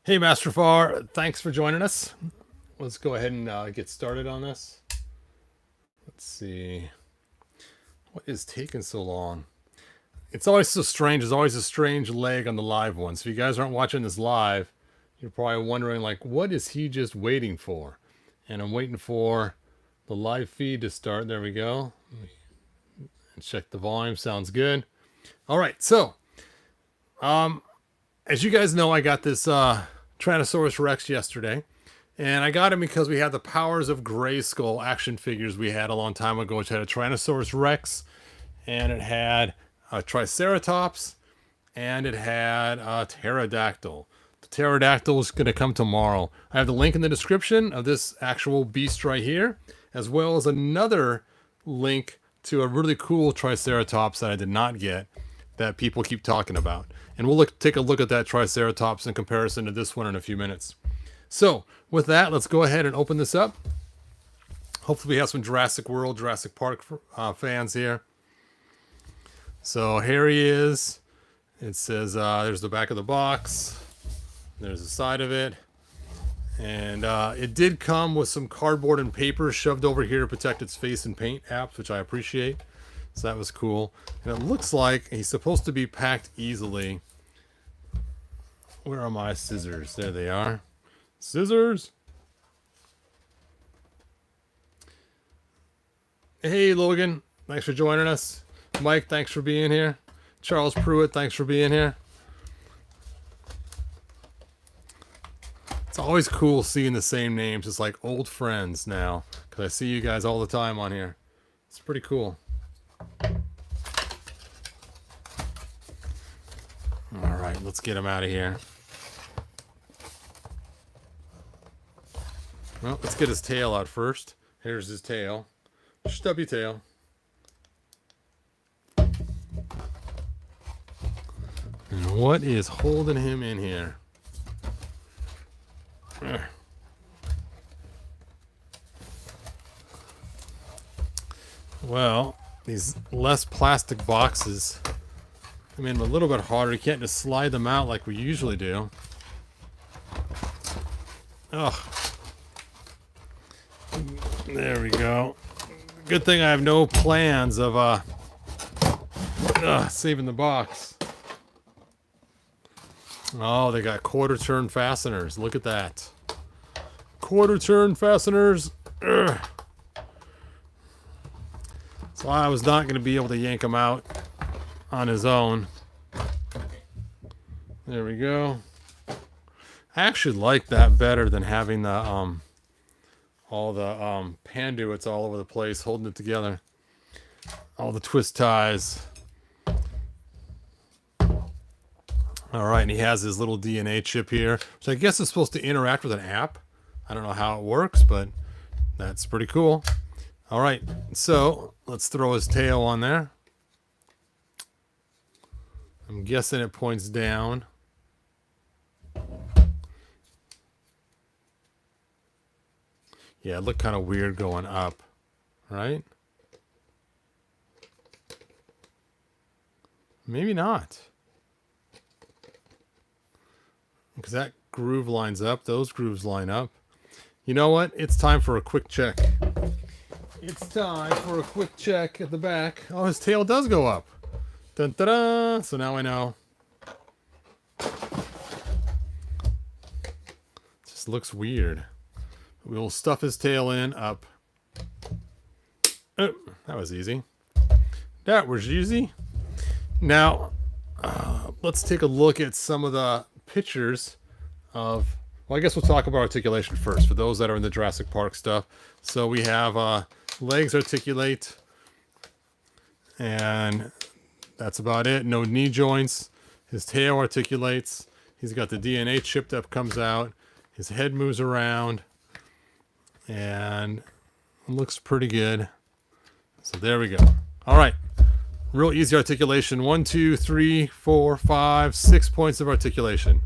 Hey, Master Far, thanks for joining us. Let's go ahead and get started on this. Let's see. What is taking so long? It's always so strange. There's always a strange lag on the live one. So if you guys aren't watching this live, you're probably wondering, like, what is he just waiting for? And I'm waiting for the live feed to start. There we go. Check the volume. Sounds good. All right. So, as you guys know, I got this Tyrannosaurus Rex yesterday. And I got him because we had the Powers of Grayskull action figures we had a long time ago, which had a Tyrannosaurus Rex, and it had a Triceratops, and it had a pterodactyl. The pterodactyl is going to come tomorrow. I have the link in the description of this actual beast right here, as well as another link to a really cool Triceratops that I did not get that people keep talking about. And we'll take a look at that Triceratops in comparison to this one in a few minutes. So, with that, let's go ahead and open this up. Hopefully we have some Jurassic World, Jurassic Park fans here. So here he is. It says, there's the back of the box. There's the side of it. And it did come with some cardboard and paper shoved over here to protect its face and paint apps, which I appreciate. So that was cool. And it looks like he's supposed to be packed easily. Where are my scissors? There they are. Scissors. Hey, Logan. Thanks for joining us. Mike, thanks for being here. Charles Pruitt, thanks for being here. It's always cool seeing the same names. It's like old friends now, because I see you guys all the time on here. It's pretty cool. All right, let's get him out of here. Well, let's get his tail out first. Here's his tail. Stubby tail. And what is holding him in here? Well, these less plastic boxes, I mean, a little bit harder. You can't just slide them out like we usually do. Ugh. There we go. Good thing I have no plans of saving the box. Oh, they got quarter turn fasteners. Look at that. Quarter turn fasteners. Ugh. So I was not going to be able to yank him out on his own. There we go. I actually like that better than having the all the panduits all over the place holding it together. All the twist ties. All right, and he has his little DNA chip here, which I guess is supposed to interact with an app. I don't know how it works, but that's pretty cool. All right, so let's throw his tail on there. I'm guessing it points down. Yeah, it looked kind of weird going up, right? Maybe not. Because that groove lines up. Those grooves line up. You know what? It's time for a quick check. It's time for a quick check at the back. Oh, his tail does go up. Dun, da, da. So now I know. Just looks weird. We'll stuff his tail in up. Oh, that was easy. That was easy. Now, let's take a look at some of the pictures of... Well, I guess we'll talk about articulation first, for those that are in the Jurassic Park stuff. So we have legs articulate, and that's about it. No knee joints. His tail articulates. He's got the DNA chip that comes out. His head moves around, and it looks pretty good. So there we go. All right. Real easy articulation. 1, 2, 3, 4, 5, 6 points of articulation.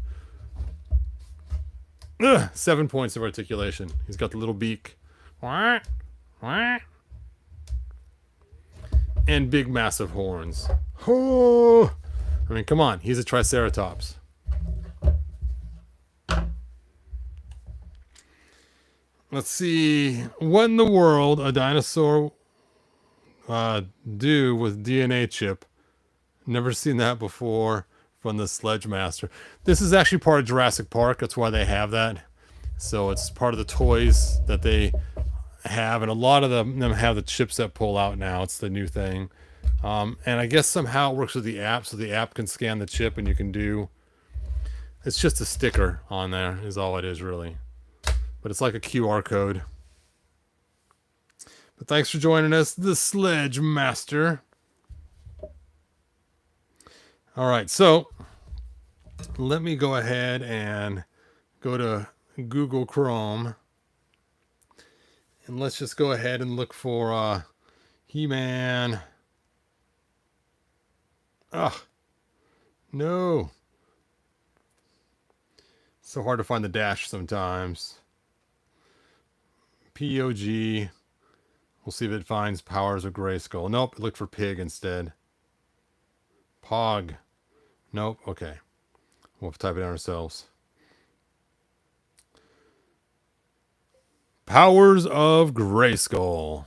7 points of articulation. He's got the little beak. And big, massive horns. Oh! I mean, come on. He's a Triceratops. Let's see. What in the world a dinosaur do with DNA chip? Never seen that before from the Sledge Master. This is actually part of Jurassic Park. That's why they have that. So it's part of the toys that they have, and a lot of them have the chips that pull out now. It's the new thing. And I guess somehow it works with the app, so the app can scan the chip and you can do... It's just a sticker on there is all it is, really. But it's like a QR code. But thanks for joining us, the Sledge Master. All right, so let me go ahead and go to Google Chrome. And let's just go ahead and look for He-Man. Oh, no. So hard to find the dash sometimes. POG. We'll see if it finds Powers of Grayskull. Nope, it looked for Pig instead. Pog. Nope, okay. We'll have to type it in ourselves. Powers of Grayskull.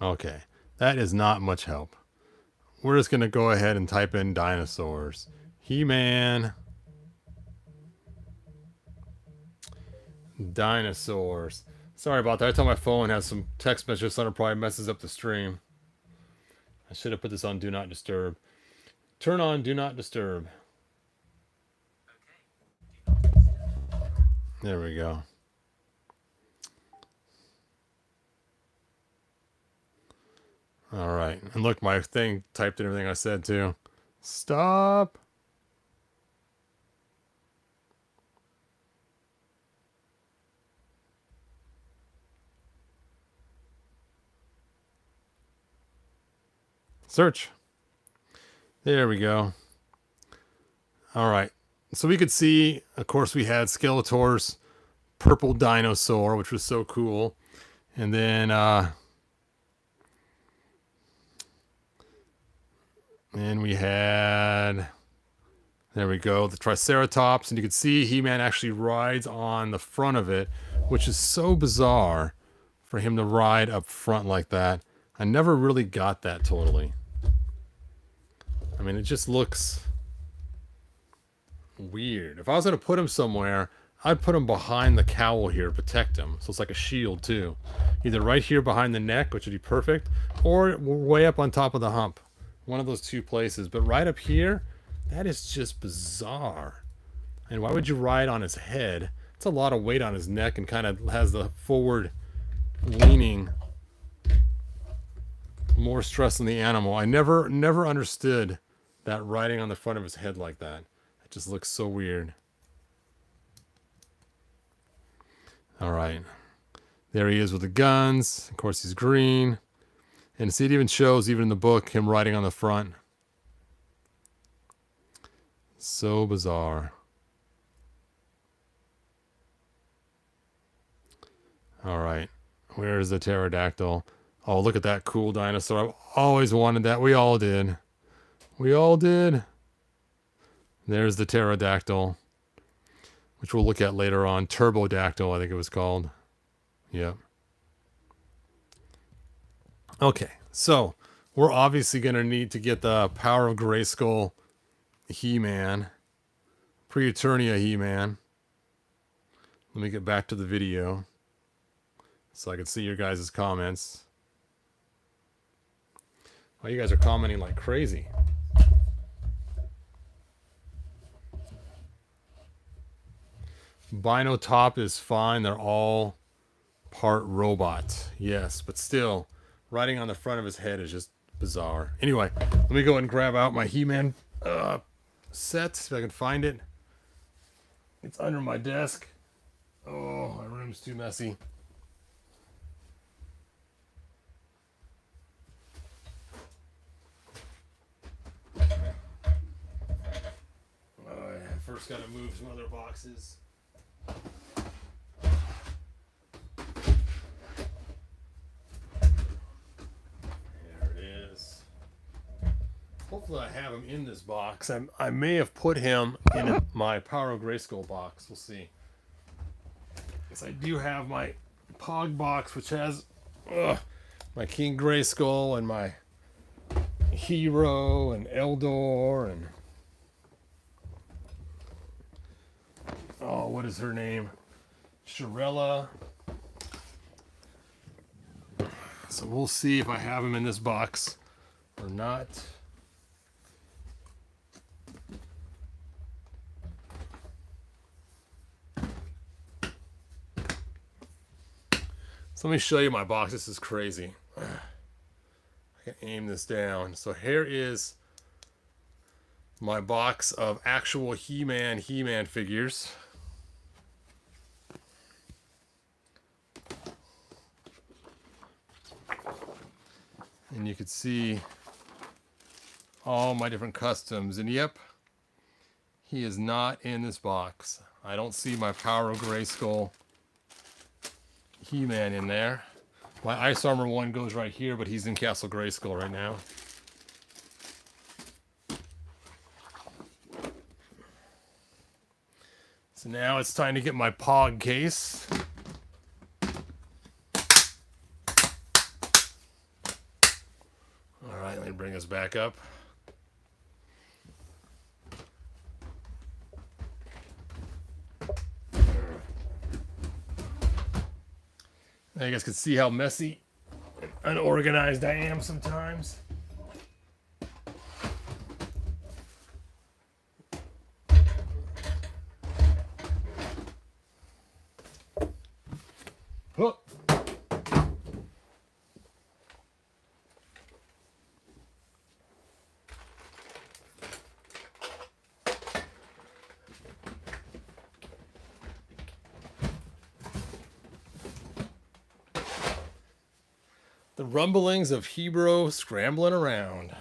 Okay, that is not much help. We're just going to go ahead and type in dinosaurs. He-Man. Dinosaurs. Sorry about that. I thought my phone has some text messages on it, probably messes up the stream. I should have put this on Do Not Disturb. Turn on Do Not Disturb. There we go. All right. And look, my thing typed in everything I said too. Stop. Search. There we go. All right. So we could see, of course, we had Skeletor's purple dinosaur, which was so cool. And then we had, there we go, the Triceratops. And you can see He-Man actually rides on the front of it, which is so bizarre for him to ride up front like that. I never really got that totally. I mean, it just looks weird. If I was going to put him somewhere, I'd put him behind the cowl here to protect him. So it's like a shield too. Either right here behind the neck, which would be perfect, or way up on top of the hump. One of those two places. But right up here, that is just bizarre. And why would you ride on his head? It's a lot of weight on his neck and kind of has the forward leaning. More stress on the animal. I never understood that riding on the front of his head like that. It just looks so weird. All right. There he is with the guns. Of course, he's green. And see, it even shows, even in the book, him riding on the front. So bizarre. All right. Where's the pterodactyl? Oh, look at that cool dinosaur. I've always wanted that. We all did. We all did. There's the pterodactyl, which we'll look at later on. Turbodactyl, I think it was called. Yep. Okay, so we're obviously going to need to get the Power of Grayskull He-Man. Pre-Eternia He-Man. Let me get back to the video so I can see your guys' comments. Oh, you guys are commenting like crazy. Bino Top is fine. They're all part robot. Yes, but still, riding on the front of his head is just bizarre. Anyway, let me go ahead and grab out my He-Man set, if I can find it. It's under my desk. Oh, my room's too messy. I first got to move some other boxes. Hopefully I have him in this box. I may have put him in my Power of Grayskull box. We'll see. Yes, I do have my Pog box, which has my King Grayskull and my Hero and Eldor and what is her name? Shirella. So we'll see if I have him in this box or not. So let me show you my box. This is crazy. I can aim this down. So here is my box of actual He-Man figures. And you can see all my different customs. And yep, he is not in this box. I don't see my Power of Grayskull He-Man in there. My Ice Armor one goes right here, but he's in Castle Grayskull right now. So now it's time to get my Pog case. All right, let me bring us back up. Now you guys can see how messy and unorganized I am sometimes. Oh. The rumblings of Hebrew scrambling around.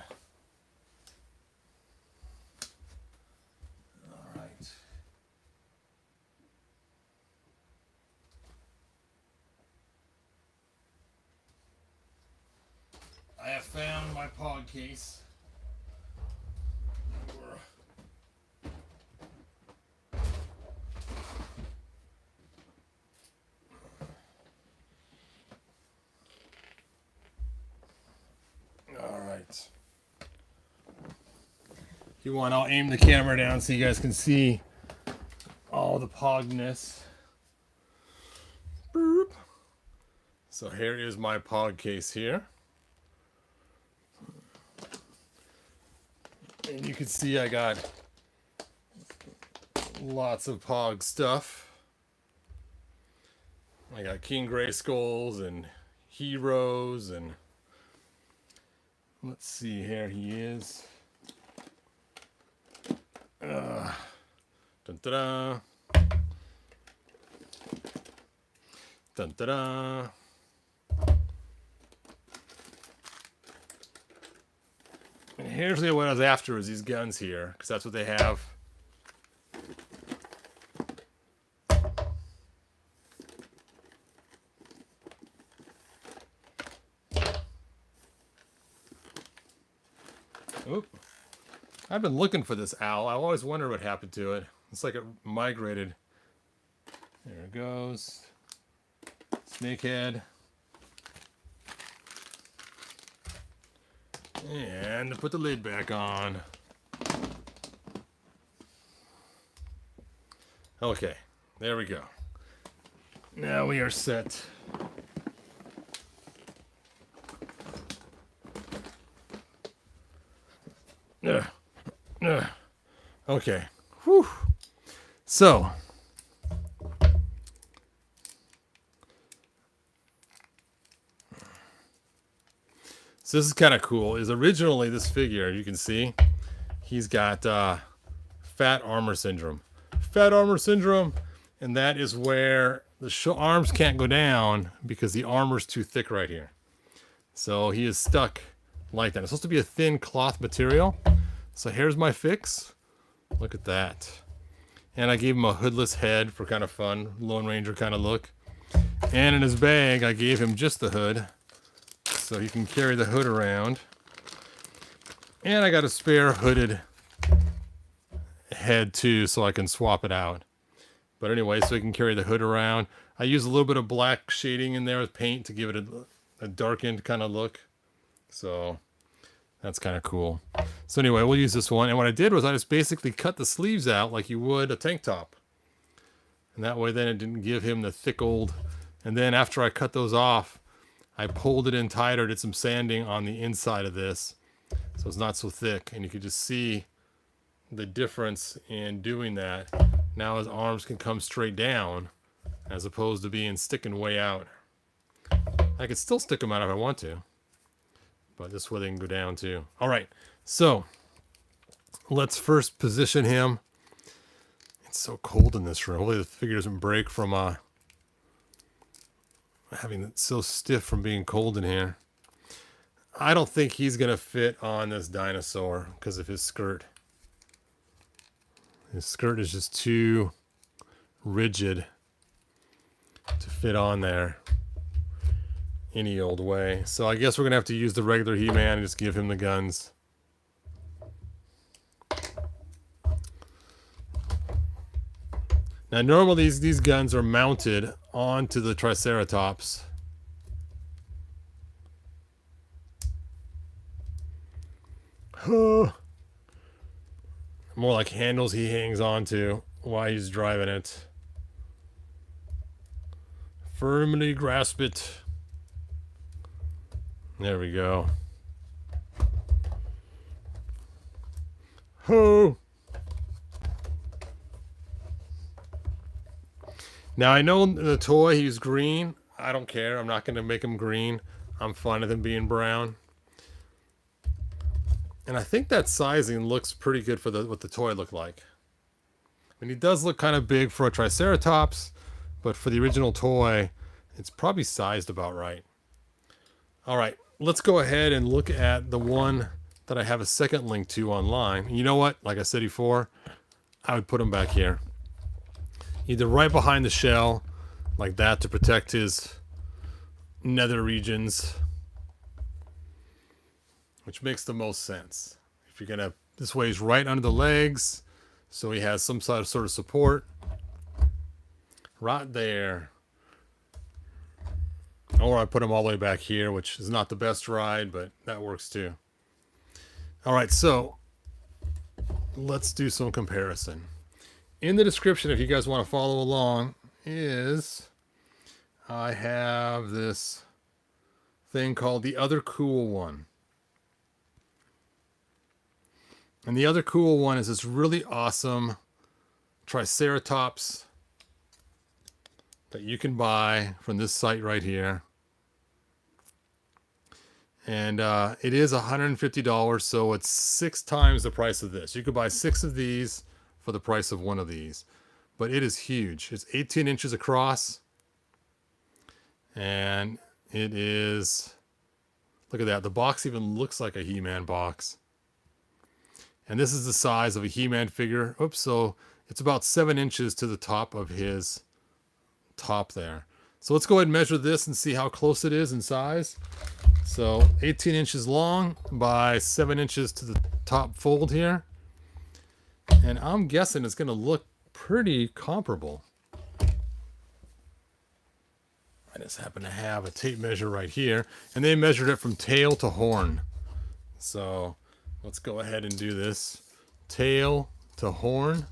All right. I have found my Pog case. If you want, I'll aim the camera down so you guys can see all the Pogness. Boop. So here is my Pog case here. And you can see I got lots of Pog stuff. I got King Grayskulls and Heroes and let's see, here he is. Dun, da, dun, da, da. And here's what I was after, is these guns here, because that's what they have. Oop. I've been looking for this owl. I always wonder what happened to it. It's like it migrated. There it goes. Snakehead. And put the lid back on. Okay, there we go. Now we are set. Okay. Whew. So this is kind of cool. Is originally this figure, you can see, he's got fat armor syndrome. Fat armor syndrome, and that is where the arms can't go down because the armor's too thick right here. So he is stuck like that. It's supposed to be a thin cloth material. So here's my fix. Look at that. And I gave him a hoodless head for kind of fun, Lone Ranger kind of look. And in his bag, I gave him just the hood, so he can carry the hood around. And I got a spare hooded head too, so I can swap it out. But anyway, so we can carry the hood around. I use a little bit of black shading in there with paint to give it a darkened kind of look. So that's kind of cool. So anyway, we'll use this one. And what I did was I just basically cut the sleeves out like you would a tank top. And that way then it didn't give him the thick old. And then after I cut those off, I pulled it in tighter, did some sanding on the inside of this. So it's not so thick. And you can just see the difference in doing that. Now his arms can come straight down as opposed to being sticking way out. I could still stick them out if I want to, but this way they can go down too. All right, so let's first position him. It's so cold in this room. Hopefully the figure doesn't break from having it so stiff from being cold in here. I don't think he's gonna fit on this dinosaur because of his skirt. His skirt is just too rigid to fit on there any old way. So I guess we're gonna have to use the regular He-Man and just give him the guns. Now normally these guns are mounted onto the Triceratops. More like handles he hangs onto while he's driving it. Firmly grasp it. There we go. Ho! Now I know in the toy he's green. I don't care. I'm not going to make him green. I'm fine with him being brown. And I think that sizing looks pretty good for what the toy looked like. I mean, he does look kind of big for a Triceratops, but for the original toy, it's probably sized about right. All right, let's go ahead and look at the one that I have a second link to online. And you know what? Like I said before, I would put him back here. Either right behind the shell, like that, to protect his nether regions, which makes the most sense. If you're gonna, this way he's right under the legs, so he has some sort of support. Right there. Or I put him all the way back here, which is not the best ride, but that works too. All right, so let's do some comparison. In the description, if you guys want to follow along, I have this thing called The Other Cool One. And the other cool one is this really awesome Triceratops that you can buy from this site right here. And it is $150, so it's 6 times the price of this. You could buy 6 of these for the price of 1 of these. But it is huge. It's 18 inches across. And it is, look at that. The box even looks like a He-Man box. And this is the size of a He-Man figure. Oops, so it's about 7 inches to the top of his top there. So let's go ahead and measure this and see how close it is in size. So 18 inches long by 7 inches to the top fold here. And I'm guessing it's going to look pretty comparable. I just happen to have a tape measure right here. And they measured it from tail to horn. So let's go ahead and do this. Tail to horn.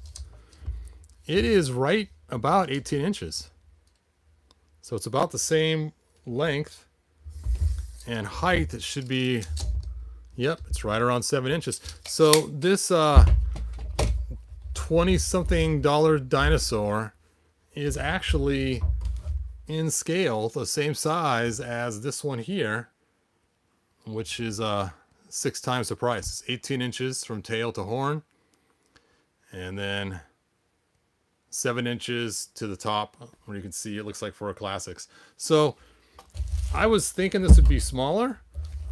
It is right about 18 inches. So it's about the same length. And height, it should be, yep, it's right around 7 inches. So this $20-something dinosaur is actually in scale the same size as this one here, which is 6 times the price. It's 18 inches from tail to horn, and then 7 inches to the top, where you can see it looks like for a classics. So I was thinking this would be smaller,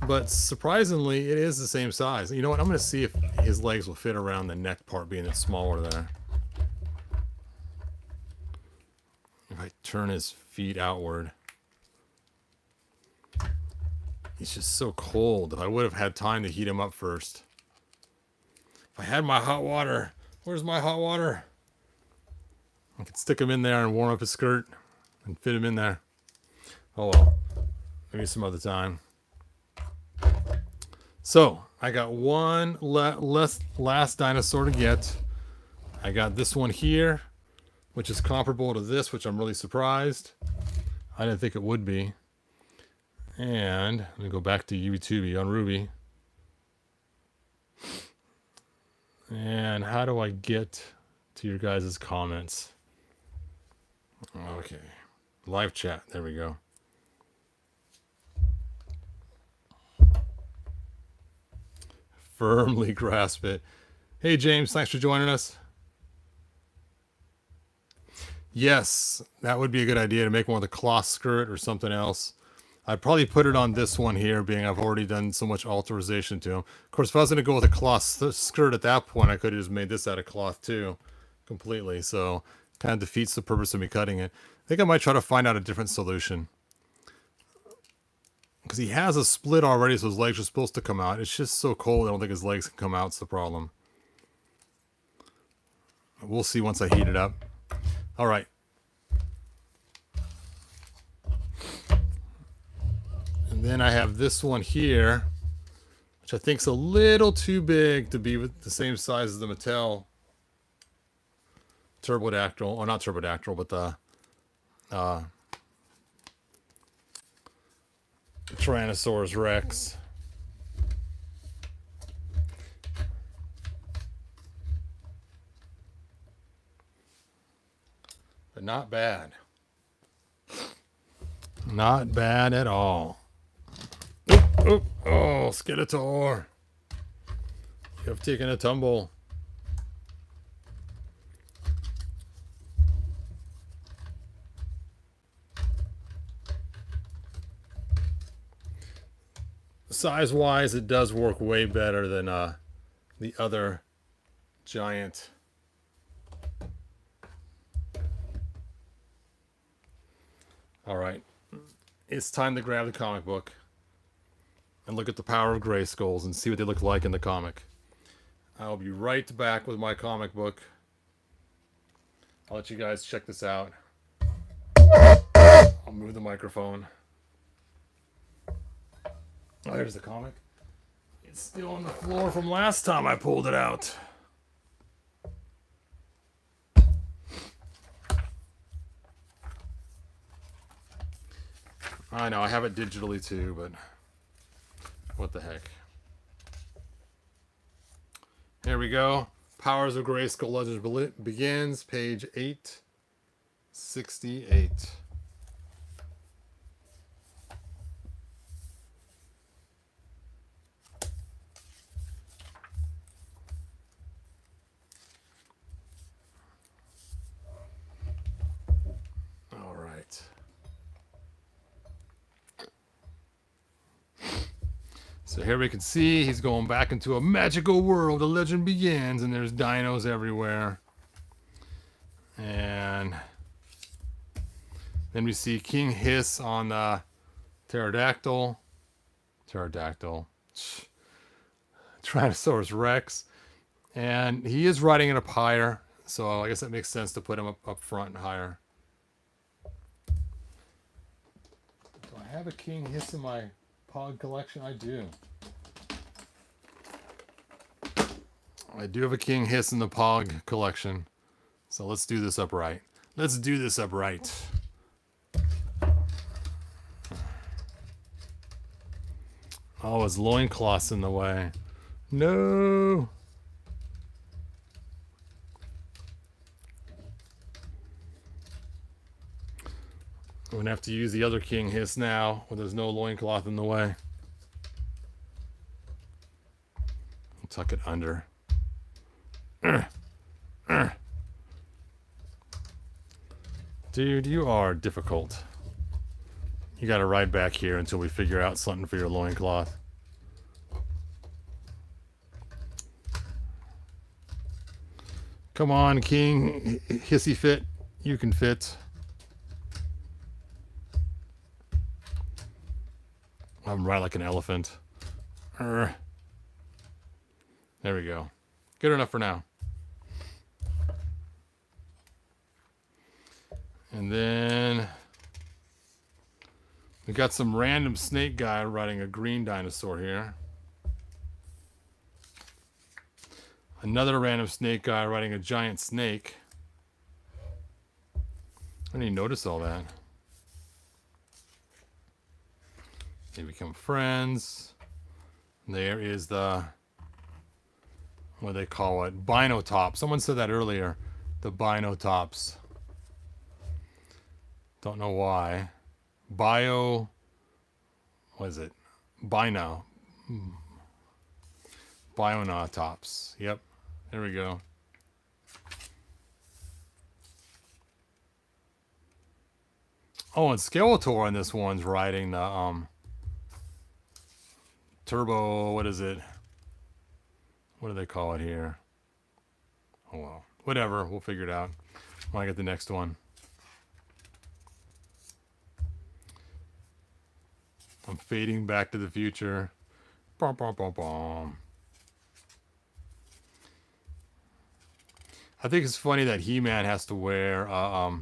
but surprisingly it is the same size. You know what, I'm going to see if his legs will fit around the neck part, being it's smaller there. If I turn his feet outward. He's just so cold. If I would have had time to heat him up first. I had my hot water. Where's my hot water? I could stick him in there and warm up his skirt and fit him in there. Oh well. Maybe some other time. So, I got one last dinosaur to get. I got this one here, which is comparable to this, which I'm really surprised. I didn't think it would be. And let me go back to YouTube on Ruby. And how do I get to your guys' comments? Okay. Live chat. There we go. Firmly grasp it. Hey, James. Thanks for joining us. Yes, that would be a good idea to make one with a cloth skirt or something else. I'd probably put it on this one here, being I've already done so much alteration to him. Of course, if I was going to go with a cloth skirt at that point, I could have just made this out of cloth too, completely. So, kind of defeats the purpose of me cutting it. I think I might try to find out a different solution. Because he has a split already, so his legs are supposed to come out. It's just so cold, I don't think his legs can come out. It's the problem. We'll see once I heat it up. All right. And then I have this one here, which I think is a little too big to be with the same size as the Mattel Turbodactyl. Or not Turbodactyl, but the Tyrannosaurus Rex. But not bad. Not bad at all. Oh, Skeletor. You have taken a tumble. Size-wise, it does work way better than the other giant. All right. It's time to grab the comic book and look at the power of Grayskulls and see what they look like in the comic. I'll be right back with my comic book. I'll let you guys check this out. I'll move the microphone. Oh, there's the comic. It's still on the floor from last time I pulled it out. I know, I have it digitally too, but what the heck. Here we go. Powers of Grayskull Legends begins, page 868. All right. So here we can see he's going back into a magical world. The legend begins, and there's dinos everywhere. And then we see King Hiss on the Tyrannosaurus Rex. And he is riding in a pyre, so I guess that makes sense to put him up front and higher. Do I have a King Hiss in my Pog collection? I do. I do have a King Hiss in the Pog collection. So let's do this upright. Let's do this upright. Oh, his loincloth's in the way. No. I'm going to have to use the other King Hiss now when there's no loincloth in the way. I'll tuck it under. Dude, you are difficult. You got to ride back here until we figure out something for your loincloth. Come on, King Hissy Fit. You can fit. I'm right like an elephant. There we go. Good enough for now. And then we got some random snake guy riding a green dinosaur here. Another random snake guy riding a giant snake. I didn't even notice all that. They become friends. There is the, what do they call it? Binotops. Someone said that earlier. The Binotops. Don't know why. What is it? Binotops. Yep. There we go. Oh, and Skeletor in this one's riding the turbo, what is it? What do they call it here? Oh well. Whatever, we'll figure it out when I get the next one. I'm fading back to the future. Bom, bom, bom, bom. I think it's funny that He-Man has to wear a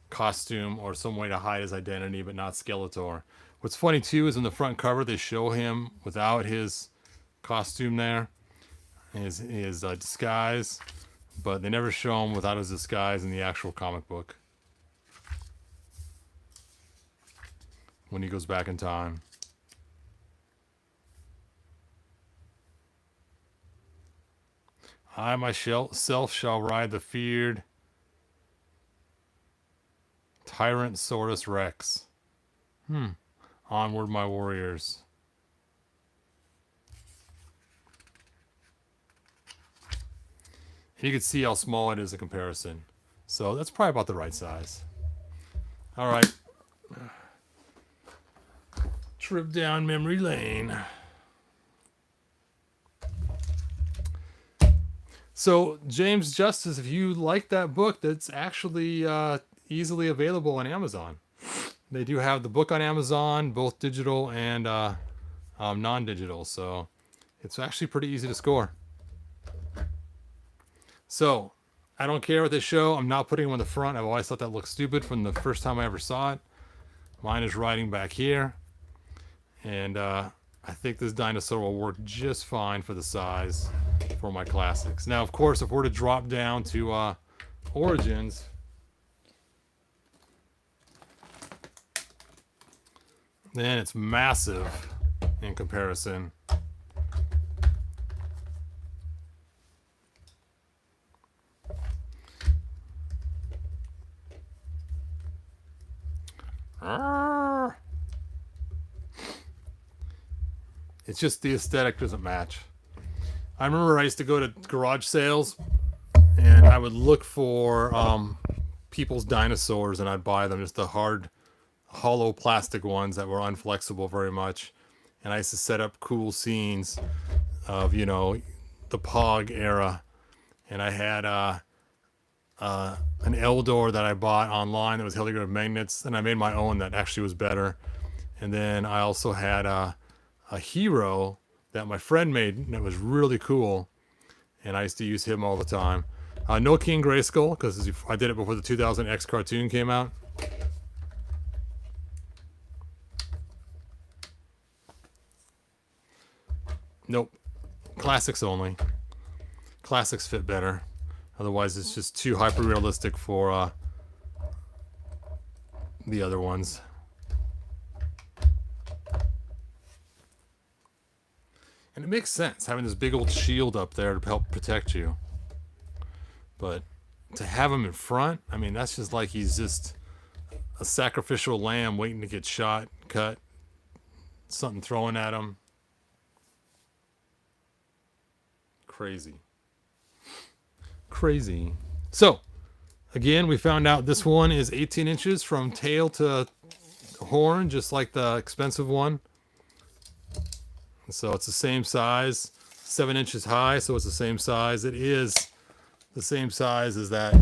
costume or some way to hide his identity, but not Skeletor. What's funny too is in the front cover they show him without his costume there, his disguise, but they never show him without his disguise in the actual comic book when he goes back in time. I myself shall ride the feared Tyrannosaurus Rex. Onward, my warriors. And you can see how small it is in comparison. So that's probably about the right size. All right. Trip down memory lane. So, James Justice, if you like that book, that's actually easily available on Amazon. They do have the book on Amazon, both digital and non-digital. So, it's actually pretty easy to score. So, I don't care what they show. I'm not putting them on the front. I've always thought that looked stupid from the first time I ever saw it. Mine is riding back here. And I think this dinosaur will work just fine for the size for my classics. Now, of course, if we're to drop down to Origins, then it's massive in comparison. It's just the aesthetic doesn't match. I remember I used to go to garage sales and I would look for people's dinosaurs and I'd buy them, just the hard, hollow plastic ones that were unflexible very much. And I used to set up cool scenes of, you know, the Pog era. And I had an Eldor that I bought online that was held together with magnets, and I made my own that actually was better. And then I also had a hero that my friend made that was really cool, and I used to use him all the time. No King Grayskull, because I did it before the 2000X cartoon came out. Nope. Classics only. Classics fit better. Otherwise, it's just too hyper-realistic for the other ones. And it makes sense, having this big old shield up there to help protect you. But to have him in front, I mean, that's just like he's just a sacrificial lamb waiting to get shot, cut, something thrown at him. Crazy. Crazy. So, again, we found out this one is 18 inches from tail to horn, just like the expensive one. So it's the same size, 7 inches high, so it's the same size. It is the same size as that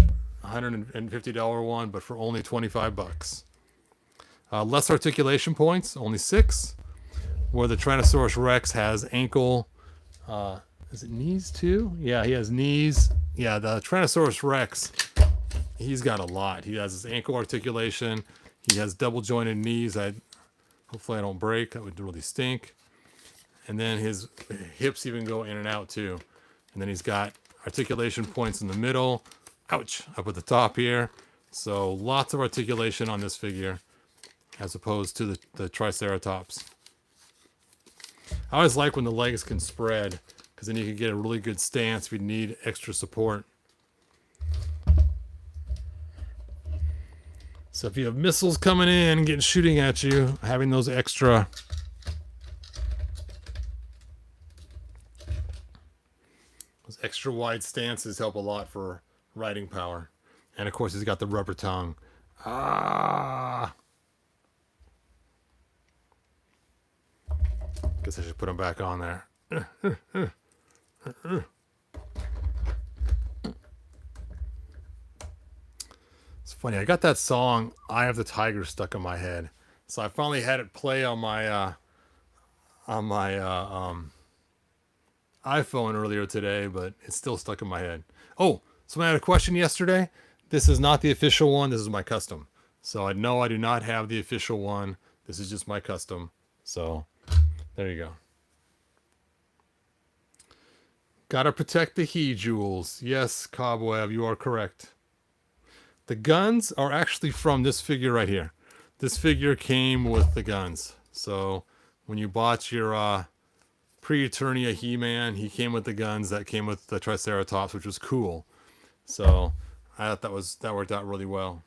$150 one, but for only 25 bucks. Less articulation points, only 6, where the Tyrannosaurus Rex has ankle Is it knees too? Yeah, he has knees. Yeah, the Tyrannosaurus Rex, he's got a lot. He has his ankle articulation. He has double jointed knees. Hopefully I don't break. That would really stink. And then his hips even go in and out too. And then he's got articulation points in the middle. Ouch! Up at the top here. So lots of articulation on this figure, as opposed to the Triceratops. I always like when the legs can spread, because then you can get a really good stance if you need extra support. So if you have missiles coming in, getting shooting at you, having those extra wide stances help a lot for riding power. And of course, he's got the rubber tongue. Ah! Guess I should put him back on there. It's funny, I got that song "Eye of the Tiger" stuck in my head, so I finally had it play on my iPhone earlier today, but it's still stuck in my head. Oh, someone had a question yesterday. This is not the official one. This is my custom. So I know I do not have the official one. This is just my custom. So there you go. Gotta protect the he jewels. Yes, Cobweb, you are correct. The guns are actually from this figure right here. This figure came with the guns. So when you bought your pre-Eternia He-Man, he came with the guns that came with the Triceratops, which was cool. So I thought that worked out really well.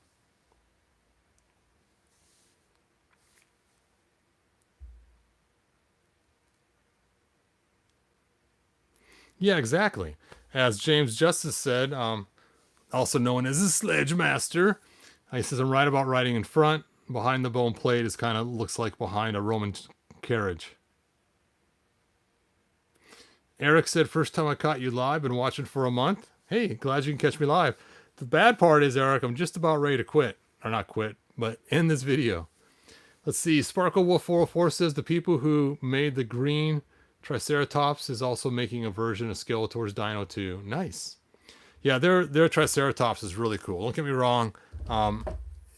Yeah, exactly. As James Justice said, also known as the Sledge Master, he says, I'm right about riding in front. Behind the bone plate is kind of looks like behind a Roman carriage. Eric said, first time I caught you live, been watching for a month. Hey, glad you can catch me live. The bad part is, Eric, I'm just about ready to quit. Or not quit, but end this video. Let's see. Sparkle Wolf 404 says the people who made the green Triceratops is also making a version of Skeletor's Dino 2. Nice. Yeah, their Triceratops is really cool. Don't get me wrong.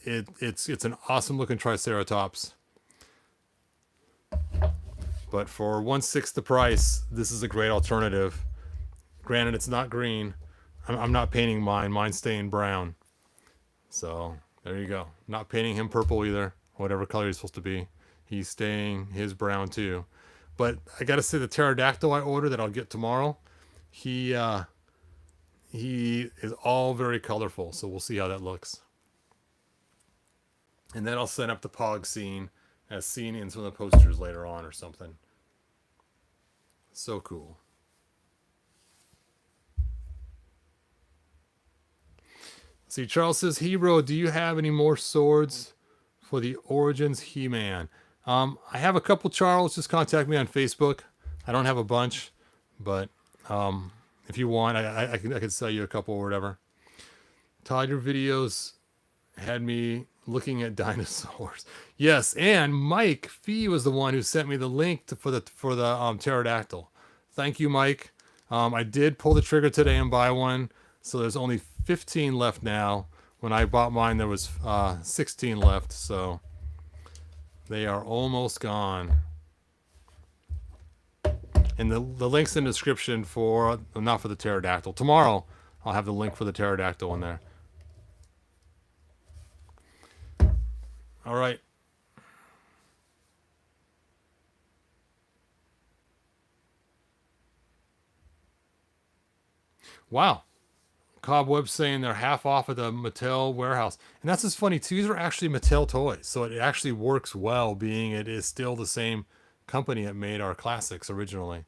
It's an awesome looking Triceratops. But for 1/6 the price, this is a great alternative. Granted, it's not green. I'm not painting mine. Mine's staying brown. So there you go. Not painting him purple either. Whatever color he's supposed to be. He's staying his brown too. But I gotta say, the pterodactyl I ordered that I'll get tomorrow, he is all very colorful. So we'll see how that looks. And then I'll set up the Pog scene as seen in some of the posters later on or something. So cool. See, Charles says, Hero, do you have any more swords for the Origins He-Man? I have a couple, Charles. Just contact me on Facebook. I don't have a bunch, but if you want, I can sell you a couple or whatever. Todd, your videos had me looking at dinosaurs. Yes, and Mike Fee was the one who sent me the link for the pterodactyl. Thank you, Mike. I did pull the trigger today and buy one, so there's only 15 left now. When I bought mine, there was 16 left, so they are almost gone. And the link's in the description for, not for the pterodactyl. Tomorrow, I'll have the link for the pterodactyl in there. All right. Wow. Cobweb saying they're half off at the Mattel warehouse. And that's just funny, too. These are actually Mattel toys. So it actually works well, being it is still the same company that made our classics originally.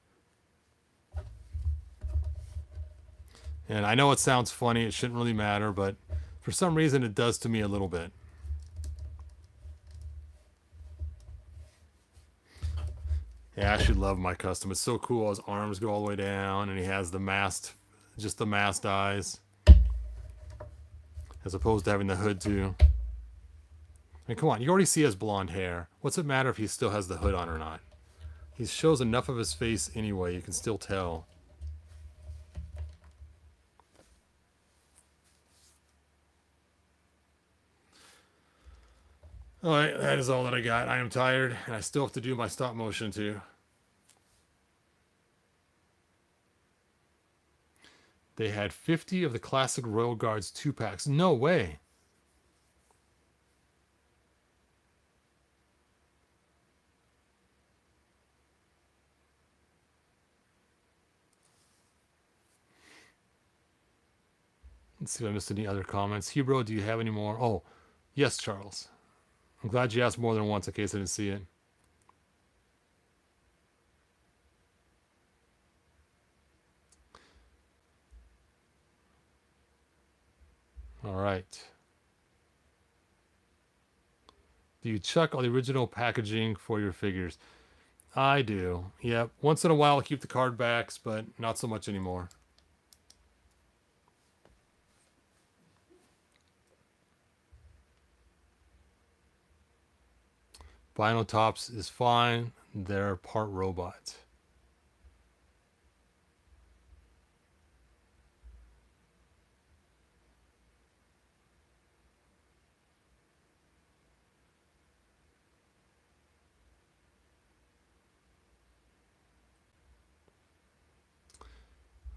And I know it sounds funny. It shouldn't really matter. But for some reason, it does to me a little bit. Yeah, I actually love my custom. It's so cool. His arms go all the way down, and he has the masked, just the masked eyes, as opposed to having the hood too. I mean, come on, you already see his blonde hair. What's it matter if he still has the hood on or not? He shows enough of his face anyway, you can still tell. All right, that is all that I got. I am tired, and I still have to do my stop motion too. They had 50 of the classic Royal Guards 2-packs. No way. Let's see if I missed any other comments. Hebrew, do you have any more? Oh, yes, Charles. I'm glad you asked more than once in case I didn't see it. All right. Do you chuck all the original packaging for your figures? I do. Yep. Once in a while, I'll keep the card backs, but not so much anymore. Vinyl tops is fine. They're part robot.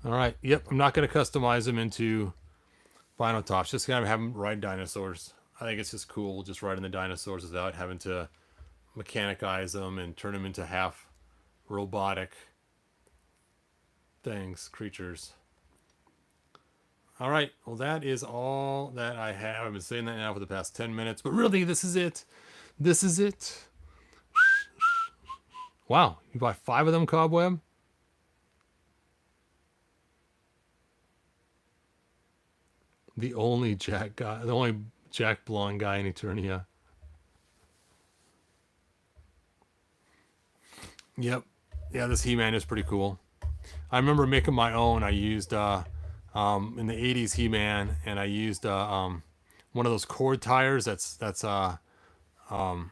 All right. Yep. I'm not going to customize them into vinyl tops. Just going to have them ride dinosaurs. I think it's just cool just riding the dinosaurs without having to mechanicize them and turn them into half robotic things, creatures. All right. Well, that is all that I have. I've been saying that now for the past 10 minutes, but really, this is it. This is it. Wow. You bought 5 of them, Cobweb? The only Jack guy, the only Jack blonde guy in Eternia. Yep. Yeah, this He-Man is pretty cool. I remember making my own. I used in the 80s He-Man, and I used one of those cord tires that's kind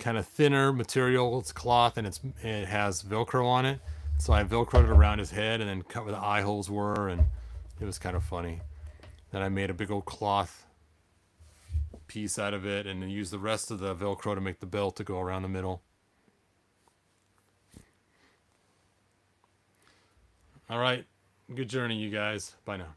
of thinner material. It's cloth, and it has Velcro on it. So I Velcroed it around his head and then cut where the eye holes were, and it was kind of funny. Then I made a big old cloth piece out of it and then used the rest of the Velcro to make the belt to go around the middle. All right. Good journey, you guys. Bye now.